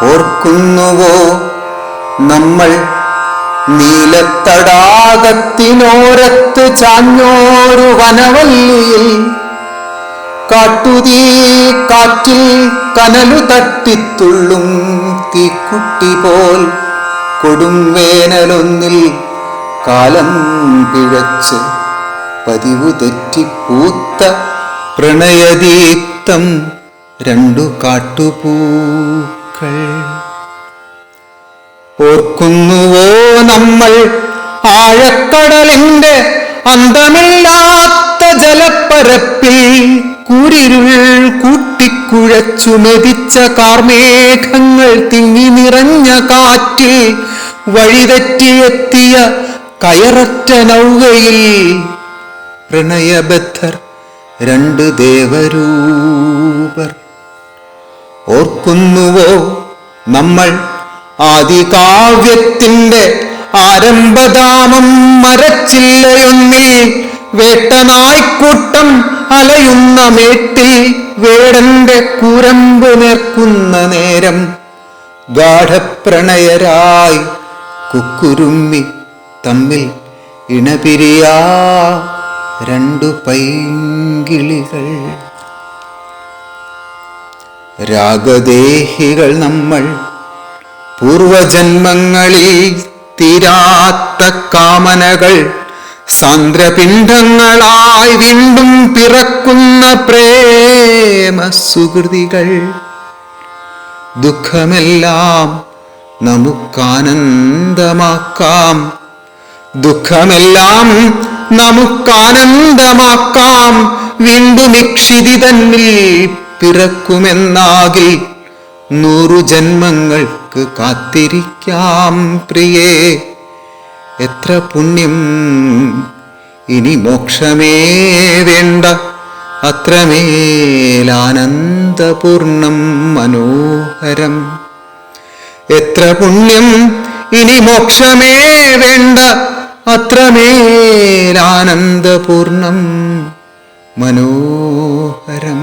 ഓർക്കുന്നുവോ നമ്മൾ നീലത്തടാകത്തിനോരത്ത് ചാഞ്ഞോരു വനവല്ലിയിൽ കാട്ടുതീ കാറ്റിൽ കനലു തട്ടിത്തുള്ളും തീക്കുട്ടി പോൽ കൊടുംവേനലൊന്നിൽ കാലം പിഴച്ച് പതിവു തെറ്റിപ്പൂത്ത പ്രണയദീപ്തം രണ്ടു കാട്ടുപൂക്കൾ. ഓർക്കുന്നുവോ നമ്മൾ ആഴക്കടലിന്റെ അന്തമില്ലാത്ത ജലപ്പരപ്പിൽ കൂരിരുൾ കൂട്ടിക്കുഴച്ചു മെതിച്ച കാർമേഘങ്ങൾ തിങ്ങി നിറഞ്ഞ കാറ്റിൽ വഴിതെറ്റിയെത്തിയ കയററ്റ നൗകയിൽ പ്രണയബദ്ധർ രണ്ട് ദേവരൂപർ. ഓർക്കുന്നുവോ നമ്മൾ ആദികാവ്യത്തിന്റെ ആരംഭധാമം മരച്ചില്ലയൊന്നിൽ വേട്ടനായ്ക്കൂട്ടം അലയുന്ന മേട്ടിൽ വേടന്റെ കൂരമ്പ് നേർക്കുന്ന നേരം ഗാഢപ്രണയരായി കുക്കുരുമ്മി തമ്മിൽ ഇണപിരിയാ രണ്ടു പൈങ്കിളികൾ. രാഗദേഹികൾ നമ്മൾ പൂർവജന്മങ്ങളിൽ തീരാത്ത കാമനകൾ സാന്ദ്രപിണ്ഡങ്ങളായി വീണ്ടും പിറക്കുന്ന പ്രേമ സുഹൃതികൾ. ദുഃഖമെല്ലാം നമുക്കാനന്ദമാക്കാം, ദുഃഖമെല്ലാം നമുക്കാനന്ദമാക്കാം. വീണ്ടും ഇക്ഷിതി തന്നിൽ പിറക്കുമെന്നാകിൽ 100 ജന്മങ്ങൾക്ക് കാത്തിരിക്കാം പ്രിയേ. എത്ര പുണ്യം, ഇനി മോക്ഷമേ വേണ്ട, അത്രമേലാനന്ദപൂർണം മനോഹരം. എത്ര പുണ്യം, ഇനി മോക്ഷമേ വേണ്ട, അത്രമേലാനന്ദപൂർണം മനോഹരം.